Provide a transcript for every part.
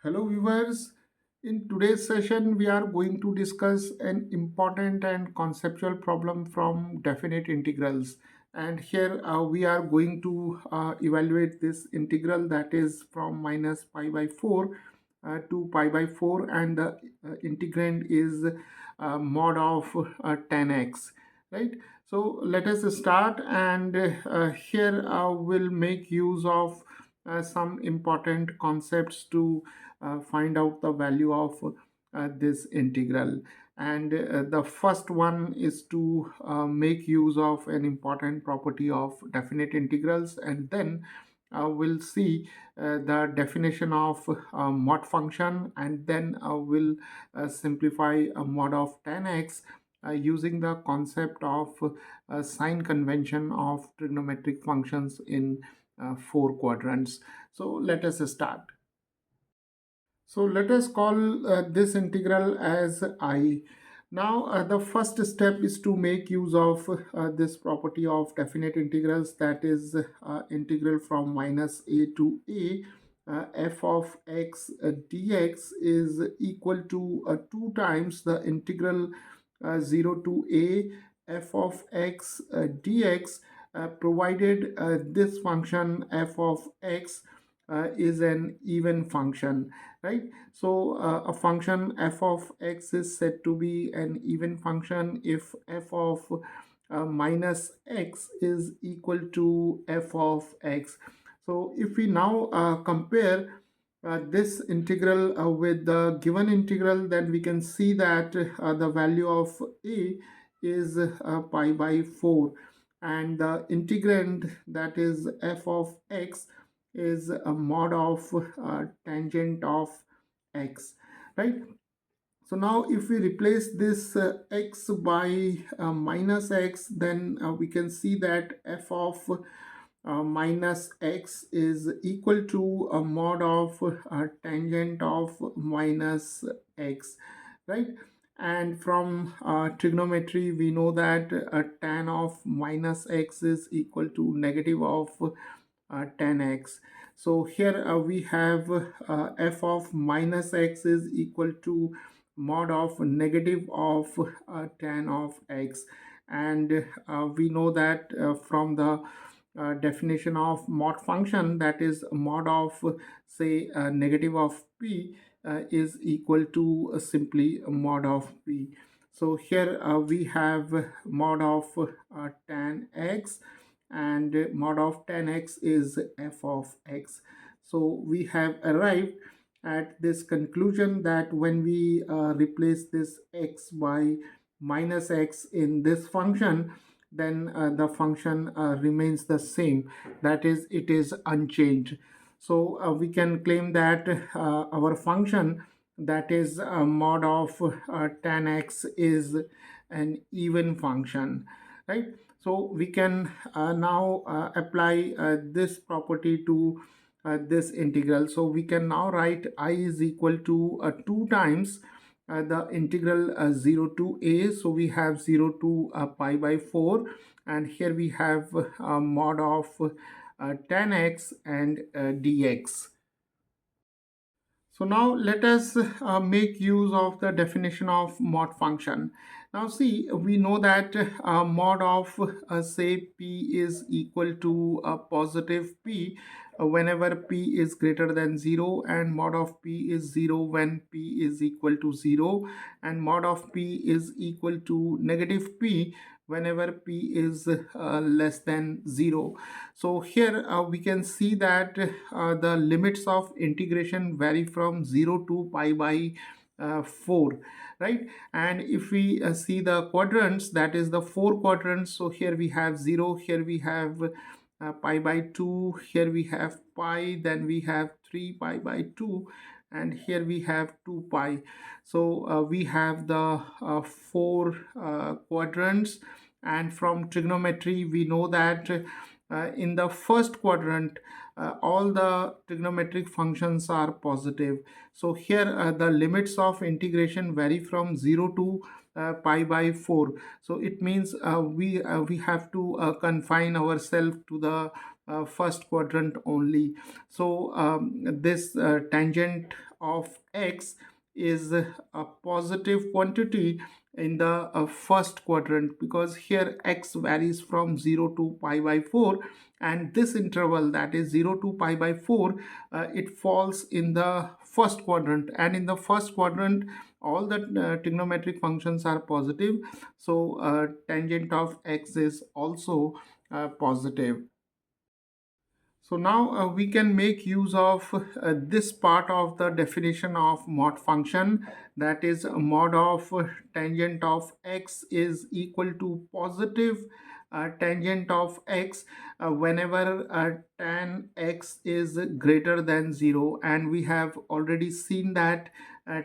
Hello viewers, in today's session we are going to discuss an important and conceptual problem from definite integrals, and here we are going to evaluate this integral that is from minus pi by 4 to pi by 4, and the integrand is mod of 10x, right? So let us start, and here we'll make use of some important concepts to find out the value of this integral. And the first one is to make use of an important property of definite integrals, and then we'll see the definition of mod function, and then we'll simplify a mod of 10x using the concept of sign convention of trigonometric functions in four quadrants. So let us start. So let us call this integral as I. Now the first step is to make use of this property of definite integrals, that is integral from minus a to a. F of x dx is equal to 2 times the integral 0 to a f of x dx, provided this function f of x is an even function, right? So a function f of x is said to be an even function if f of minus x is equal to f of x. So if we now compare this integral with the given integral, then we can see that the value of a is pi by 4, and the integrand, that is f of x, is a mod of tangent of x, right? So now if we replace this x by minus x, then we can see that f of minus x is equal to a mod of tangent of minus x, right? And from trigonometry we know that tan of minus x is equal to negative of 10x. So here we have f of minus x is equal to mod of negative of tan of x, and we know that from the definition of mod function, that is mod of say negative of p is equal to simply mod of p. So here we have mod of tan x, and mod of 10x is f of x. So we have arrived at this conclusion that when we replace this x by minus x in this function, then the function remains the same, that is, it is unchanged. So we can claim that our function, that is mod of tan x, is an even function, right? So we can now apply this property to this integral. So we can now write I is equal to 2 times the integral 0 to a. So we have 0 to pi by 4, and here we have mod of tan x and dx. So now let us make use of the definition of mod function. Now see, we know that mod of say p is equal to a positive p whenever p is greater than 0, and mod of p is 0 when p is equal to 0, and mod of p is equal to negative p whenever p is less than 0. So here we can see that the limits of integration vary from 0 to pi by 4, right? And if we see the quadrants, that is the four quadrants, so here we have 0, here we have pi by 2, here we have pi, then we have 3 pi by 2, and here we have 2 pi. So we have the four quadrants, and from trigonometry we know that in the first quadrant all the trigonometric functions are positive. So here the limits of integration vary from 0 to pi by 4. So it means we have to confine ourselves to the first quadrant only. So this tangent of x is a positive quantity in the first quadrant, because here x varies from 0 to pi by 4, and this interval, that is 0 to pi by 4, it falls in the first quadrant, and in the first quadrant all the trigonometric functions are positive, so tangent of x is also positive. So now we can make use of this part of the definition of mod function, that is mod of tangent of x is equal to positive tangent of x whenever tan x is greater than 0, and we have already seen that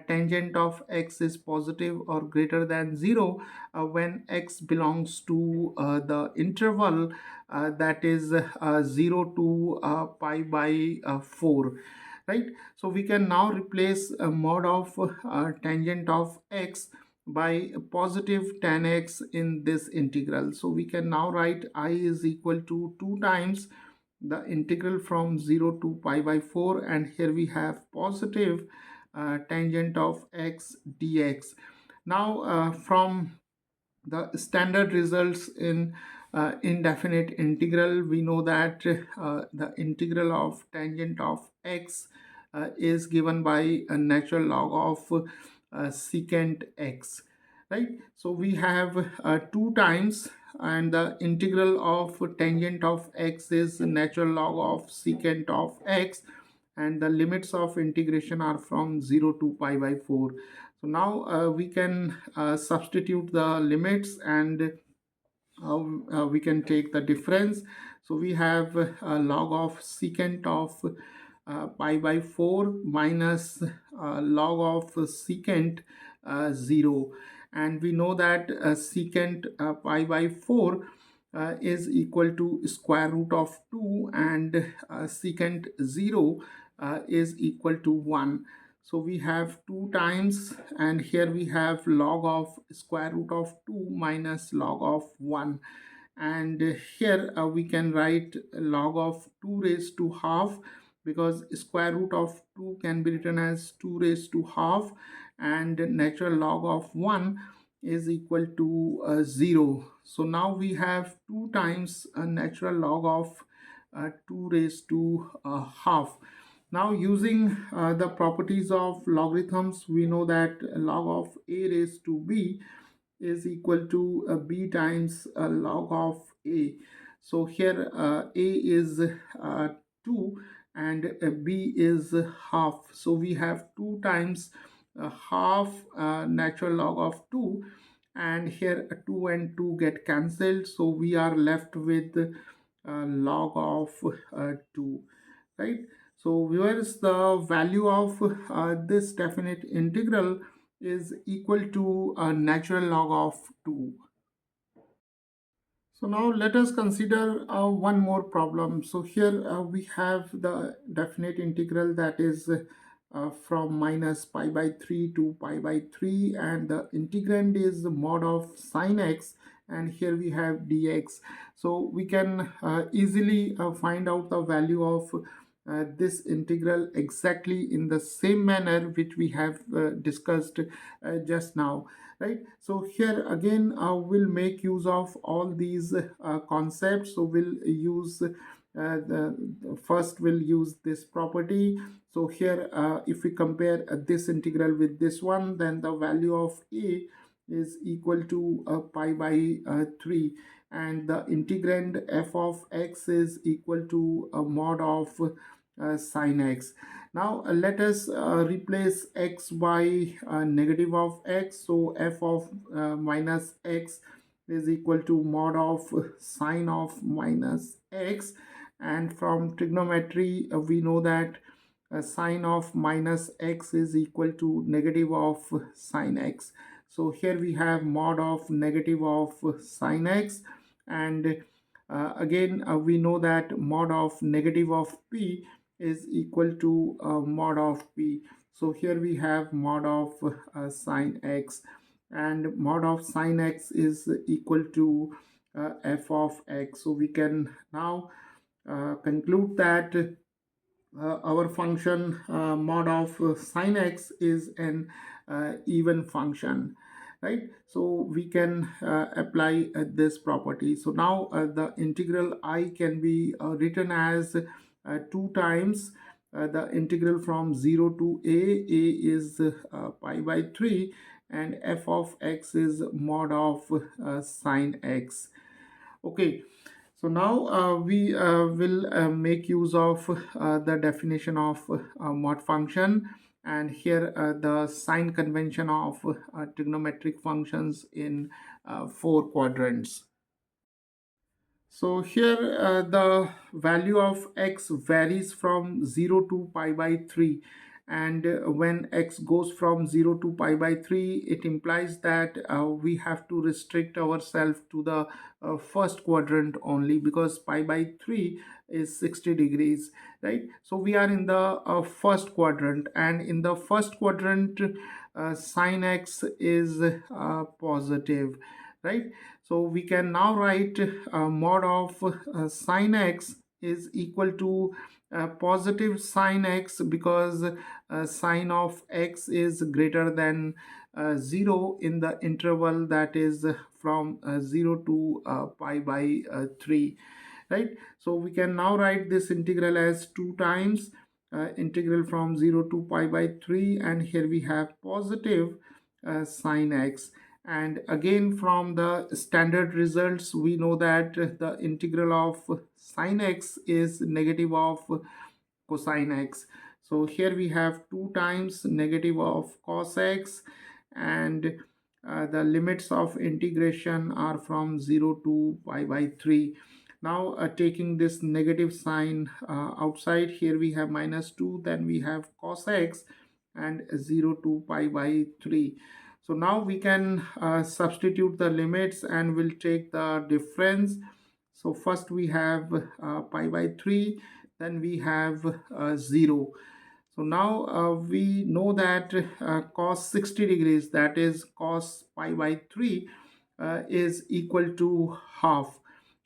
tangent of x is positive or greater than 0 when x belongs to the interval that is 0 to pi by 4, right? So we can now replace a mod of tangent of x by positive tan x in this integral. So we can now write I is equal to 2 times the integral from 0 to pi by 4, and here we have positive tangent of x dx. Now from the standard results in indefinite integral, we know that the integral of tangent of x is given by a natural log of secant x, right? So we have 2 times, and the integral of tangent of x is natural log of secant of x, and the limits of integration are from 0 to pi by 4. So now we can substitute the limits, and we can take the difference. So we have log of secant of pi by 4 minus log of secant 0, and we know that secant pi by 4 is equal to square root of 2, and secant 0 is equal to 1. So we have 2 times, and here we have log of square root of 2 minus log of 1, and here we can write log of 2 raised to half, because square root of 2 can be written as 2 raised to half, and natural log of 1 is equal to 0. So now we have 2 times a natural log of 2 raised to half. Now using the properties of logarithms, we know that log of a raised to b is equal to b times log of a. So here a is 2, and b is half. So we have 2 times half natural log of 2, and here 2 and 2 get cancelled, so we are left with log of 2, right? So viewers, the value of this definite integral is equal to a natural log of 2. So now let us consider one more problem. So here we have the definite integral, that is from minus pi by 3 to pi by 3, and the integrand is the mod of sine x, and here we have dx. So we can easily find out the value of this integral exactly in the same manner which we have discussed just now, right? So here again we'll make use of all these concepts. So we'll use first we'll use this property. So here if we compare this integral with this one, then the value of a is equal to pi by 3, and the integrand f of x is equal to a mod of sine x. Now let us replace x by negative of x. So f of minus x is equal to mod of sine of minus x, and from trigonometry we know that sine of minus x is equal to negative of sine x. So here we have mod of negative of sine x, and again we know that mod of negative of p is equal to mod of p. So here we have mod of sine x, and mod of sine x is equal to f of x. So we can now conclude that our function mod of sin x is an even function, right? So we can apply this property. So now the integral I can be written as 2 times the integral from 0 to a is pi by 3, and f of x is mod of sin x. Okay, so now we will make use of the definition of mod function, and here the sign convention of trigonometric functions in 4 quadrants. So here the value of x varies from 0 to pi by 3, and when x goes from 0 to pi by 3, it implies that we have to restrict ourselves to the first quadrant only, because pi by 3 is 60 degrees, right? So we are in the first quadrant, and in the first quadrant sin x is positive, right? So we can now write mod of sin x is equal to positive sin x, because sin of x is greater than 0 in the interval that is from 0 to pi by 3, right? So we can now write this integral as 2 times integral from 0 to pi by 3, and here we have positive sin x. And again, from the standard results, we know that the integral of sin x is negative of cosine x. So here we have 2 times negative of cos x, and the limits of integration are from 0 to pi by 3. Now taking this negative sign outside, here we have minus 2, then we have cos x, and 0 to pi by 3. So now we can substitute the limits and we'll take the difference. So first we have pi by 3, then we have 0. So now we know that cos 60 degrees, that is cos pi by 3, is equal to half,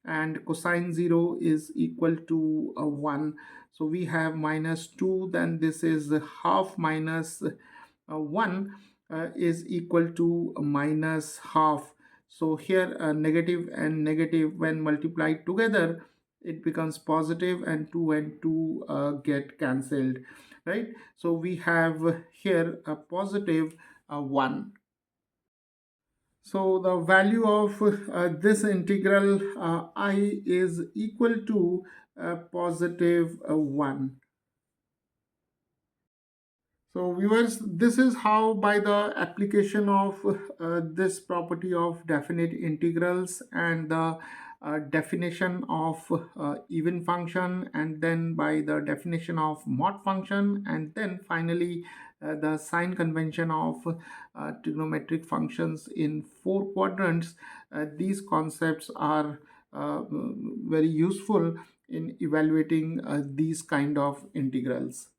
and cosine 0 is equal to 1. So we have minus 2, then this is half minus 1 is equal to minus half. So here negative and negative, when multiplied together, it becomes positive, and 2 and 2 get cancelled, right? So we have here a positive 1. So the value of this integral I is equal to positive 1. So viewers, this is how, by the application of this property of definite integrals and the definition of even function, and then by the definition of mod function, and then finally the sign convention of trigonometric functions in 4 quadrants, these concepts are very useful in evaluating these kind of integrals.